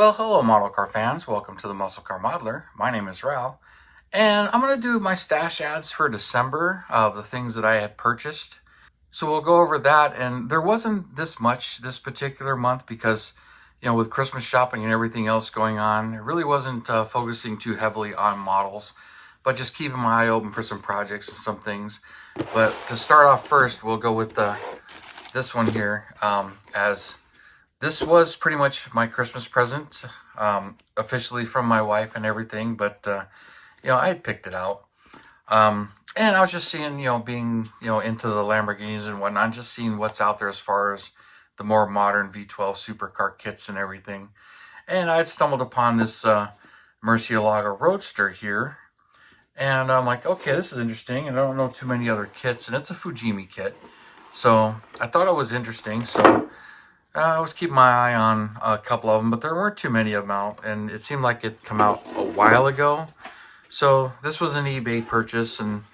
Well, hello, model car fans. Welcome to the Muscle Car Modeler. My name is Ral, and I'm going to do my stash ads for December of the things that I had purchased. So we'll go over that, and there wasn't this much this particular month because, with Christmas shopping and everything else going on, it really wasn't focusing too heavily on models, but just keeping my eye open for some projects and some things. But to start off first, we'll go with this one here, as this was pretty much my Christmas present, officially from my wife and everything, but, I had picked it out. And I was just seeing, being, into the Lamborghinis and whatnot, just seeing what's out there as far as the more modern V12 supercar kits and everything. And I had stumbled upon this Murcielago Roadster here. And I'm like, okay, this is interesting. And I don't know too many other kits. And it's a Fujimi kit. So I thought it was interesting. So I was keeping my eye on a couple of them, but there weren't too many of them out, and it seemed like it come out a while ago. So this was an eBay purchase, and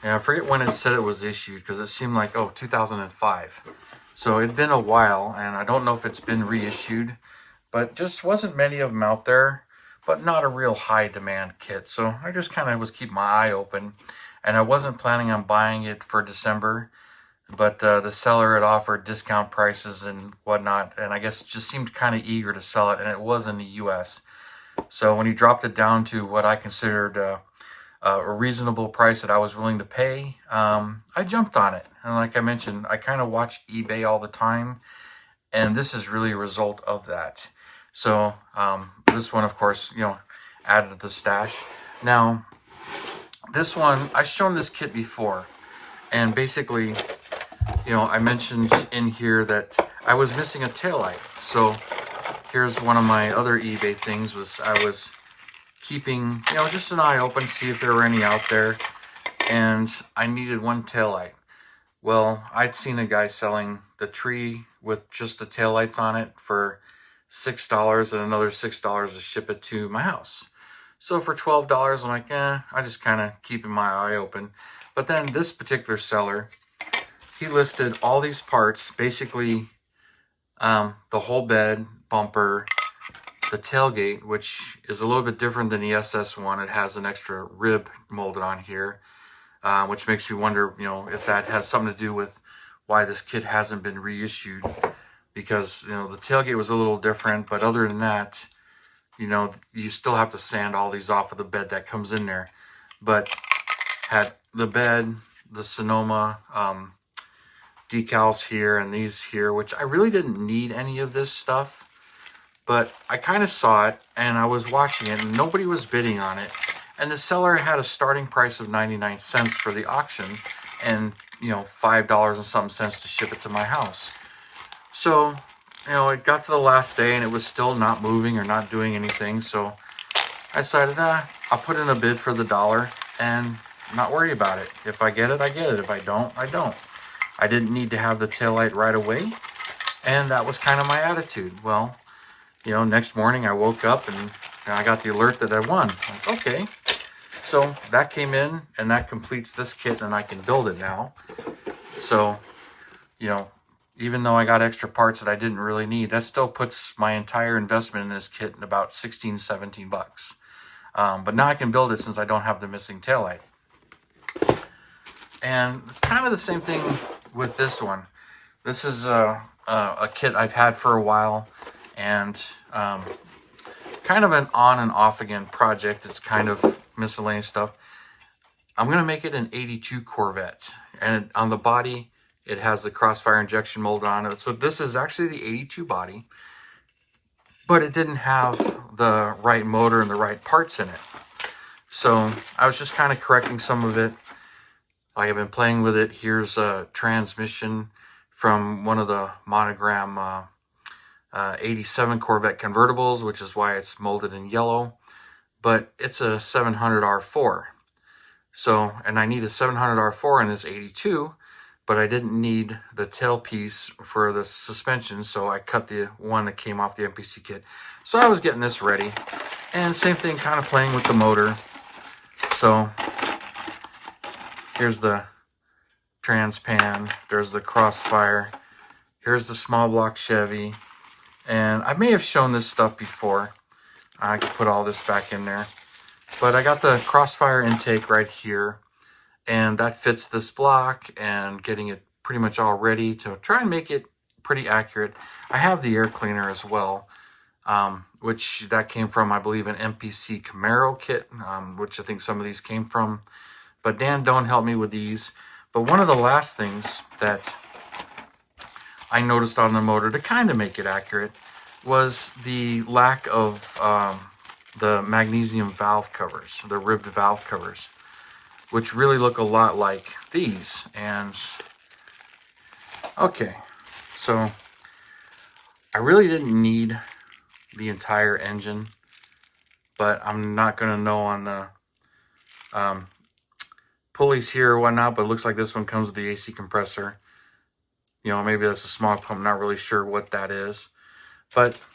I forget when it said it was issued because it seemed like 2005. So it'd been a while, and I don't know if it's been reissued, but just wasn't many of them out there, but not a real high demand kit. So I just kind of was keeping my eye open, and I wasn't planning on buying it for December. But the seller had offered discount prices and whatnot, and I guess just seemed kind of eager to sell it, and it was in the U.S. So when he dropped it down to what I considered a reasonable price that I was willing to pay, I jumped on it. And like I mentioned, I kind of watch eBay all the time, and this is really a result of that. So this one, of course, added to the stash. Now, this one, I've shown this kit before, and basically, I mentioned in here that I was missing a taillight. So here's one of my other eBay things was I was keeping, just an eye open, see if there were any out there. And I needed one taillight. Well, I'd seen a guy selling the tree with just the taillights on it for $6 and another $6 to ship it to my house. So for $12, I'm like, I just kind of keeping my eye open. But then this particular seller, he listed all these parts, basically the whole bed, bumper, the tailgate, which is a little bit different than the SS one. It has an extra rib molded on here, which makes me wonder, if that has something to do with why this kit hasn't been reissued, because, the tailgate was a little different, but other than that, you still have to sand all these off of the bed that comes in there. But had the bed, the Sonoma, decals here and these here, which I really didn't need any of this stuff, but I kind of saw it and I was watching it and nobody was bidding on it, and the seller had a starting price of 99 cents for the auction and $5 and some cents to ship it to my house. So it got to the last day and it was still not moving or not doing anything, so I decided I'll put in a bid for the dollar and not worry about it. If I get it, I get it. If I don't, I don't. I didn't need to have the taillight right away, and that was kind of my attitude. Well, next morning I woke up and I got the alert that I won. Like, okay, so that came in and that completes this kit and I can build it now. So, even though I got extra parts that I didn't really need, that still puts my entire investment in this kit in about 16, 17 bucks. But now I can build it since I don't have the missing taillight. And it's kind of the same thing with this one. This is a kit I've had for a while, and kind of an on and off again project. It's kind of miscellaneous stuff. I'm going to make it an 82 Corvette, and on the body it has the crossfire injection molded on it. So this is actually the 82 body, but it didn't have the right motor and the right parts in it. So I was just kind of correcting some of it. I've been playing with it. Here's a transmission from one of the Monogram 87 Corvette convertibles, which is why it's molded in yellow. But it's a 700 R4. So, and I need a 700 R4 in this 82, but I didn't need the tailpiece for the suspension, so I cut the one that came off the MPC kit. So I was getting this ready. And same thing, kind of playing with the motor. So here's the Transpan, there's the Crossfire, here's the small block Chevy, And I may have shown this stuff before. I could put all this back in there. But I got the crossfire intake right here, and that fits this block, and getting it pretty much all ready to try and make it pretty accurate. I have the air cleaner as well, which that came from, I believe, an MPC Camaro kit, which I think some of these came from. But Dan don't help me with these. But one of the last things that I noticed on the motor to kind of make it accurate was the lack of the magnesium valve covers, the ribbed valve covers, which really look a lot like these. And okay, so I really didn't need the entire engine, but I'm not going to know on the pulleys here or whatnot, but it looks like this one comes with the AC compressor. You know, maybe that's a smog pump, not really sure what that is. But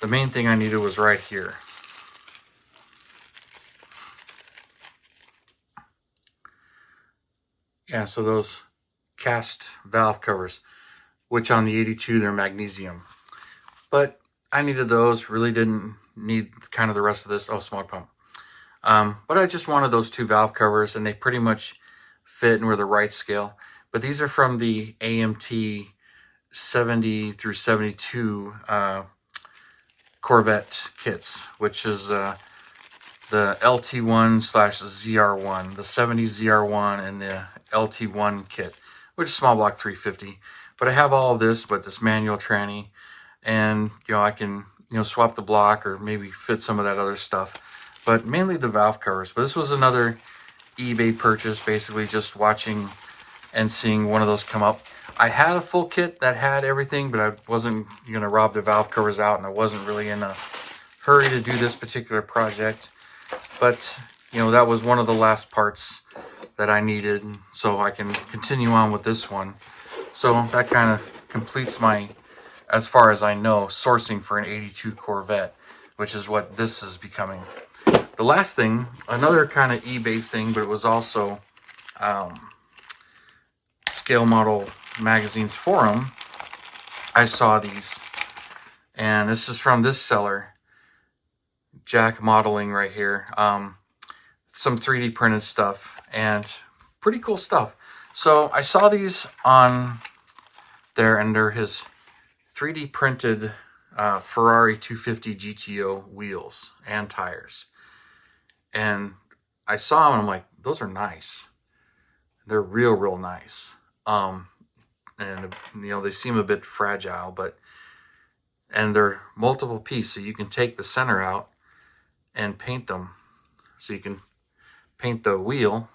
the main thing I needed was right here. Yeah, so those cast valve covers, which on the 82, they're magnesium. But I needed those, really didn't need kind of the rest of this. Oh, smog pump. But I just wanted those 2 valve covers, and they pretty much fit and were the right scale. But these are from the AMT 70 through 72 Corvette kits, which is the LT1/ZR1, the 70 ZR1, and the LT1 kit, which is small block 350. But I have all of this, but this manual tranny, and I can swap the block or maybe fit some of that other stuff, but mainly the valve covers. But this was another eBay purchase, basically just watching and seeing one of those come up. I had a full kit that had everything, but I wasn't going to rob the valve covers out, and I wasn't really in a hurry to do this particular project. But, that was one of the last parts that I needed, so I can continue on with this one. So that kind of completes my, as far as I know, sourcing for an 82 Corvette, which is what this is becoming. The last thing, another kind of eBay thing, but it was also Scale Model Magazine's forum. I saw these, and this is from this seller, Jack Modeling right here. Some 3D printed stuff and pretty cool stuff. So I saw these on there, and they're his 3D printed Ferrari 250 GTO wheels and tires. And I saw them and I'm like, those are nice. They're real nice. And they seem a bit fragile, and they're multiple piece, so you can take the center out and paint them. So you can paint the wheel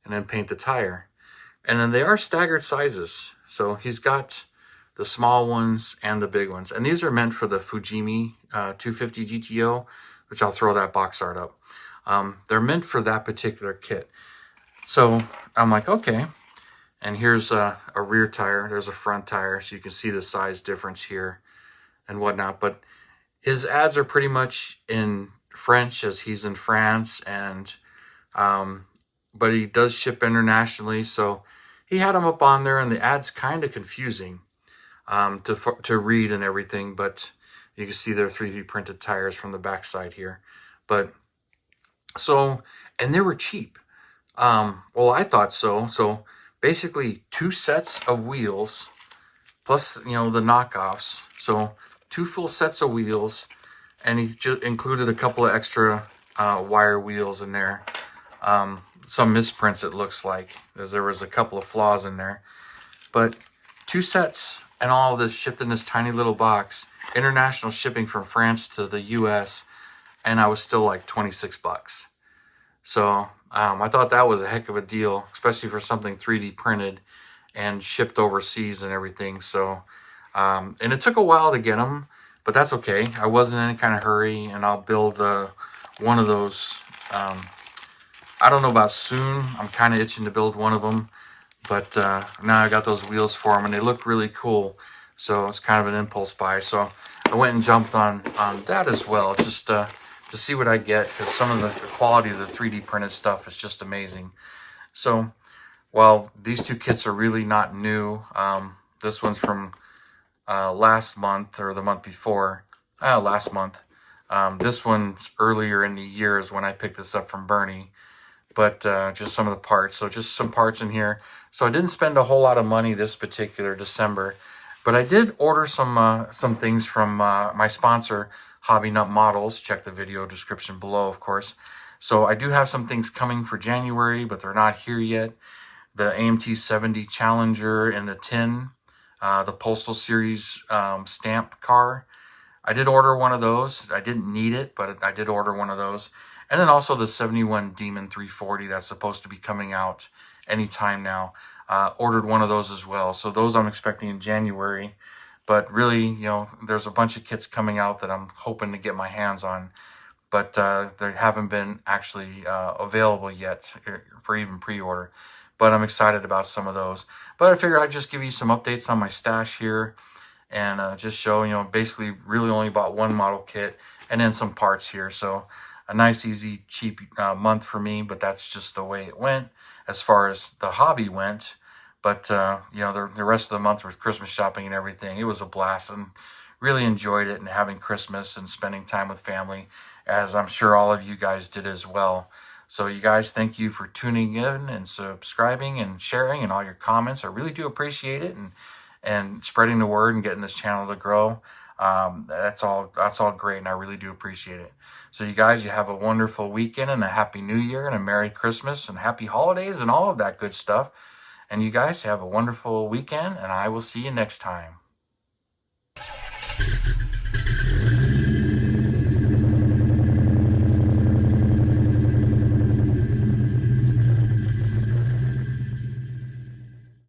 and then paint the tire. And then they are staggered sizes. So he's got the small ones and the big ones. And these are meant for the Fujimi 250 GTO, which I'll throw that box art up. They're meant for that particular kit. So I'm like, okay. And here's a rear tire. There's a front tire, so you can see the size difference here and whatnot. But his ads are pretty much in French, as he's in France, and but he does ship internationally. So he had them up on there, and the ad's kind of confusing to read and everything. But you can see they're 3D printed tires from the backside here. But so, and they were cheap. Well, I thought so. So basically 2 sets of wheels plus, the knockoffs. So 2 full sets of wheels, and he just included a couple of extra wire wheels in there. Some misprints, it looks like, as there was a couple of flaws in there. But 2 sets and all of this shipped in this tiny little box. International shipping from France to the US, and I was still like 26 bucks. So I thought that was a heck of a deal, especially for something 3D printed and shipped overseas and everything. So, and it took a while to get them, but that's okay. I wasn't in any kind of hurry, and I'll build one of those. I don't know about soon. I'm kind of itching to build one of them, but now I got those wheels for them, and they look really cool. So it's kind of an impulse buy. So I went and jumped on that as well, just to see what I get, because some of the quality of the 3D printed stuff is just amazing. So while these 2 kits are really not new, this one's from last month or the month before, last month. This one's earlier in the year is when I picked this up from Bernie, but just some of the parts. So just some parts in here. So I didn't spend a whole lot of money this particular December, but I did order some things from my sponsor, Hobby Nut Models. Check the video description below, of course. So I do have some things coming for January, but they're not here yet. The AMT 70 Challenger in the tin, the Postal Series stamp car. I did order one of those. I didn't need it, but I did order one of those. And then also the 71 Demon 340 that's supposed to be coming out anytime now. Ordered one of those as well. So those I'm expecting in January. But really, there's a bunch of kits coming out that I'm hoping to get my hands on. But they haven't been actually available yet for even pre-order. But I'm excited about some of those. But I figured I'd just give you some updates on my stash here. And just show, basically really only bought one model kit and then some parts here. So a nice, easy, cheap month for me, but that's just the way it went as far as the hobby went. But, the rest of the month with Christmas shopping and everything, it was a blast and really enjoyed it and having Christmas and spending time with family, as I'm sure all of you guys did as well. So you guys, thank you for tuning in and subscribing and sharing and all your comments. I really do appreciate it. And spreading the word and getting this channel to grow. That's all great, and I really do appreciate it. So you guys, you have a wonderful weekend and a happy new year and a Merry Christmas and happy holidays and all of that good stuff. And you guys have a wonderful weekend, and I will see you next time.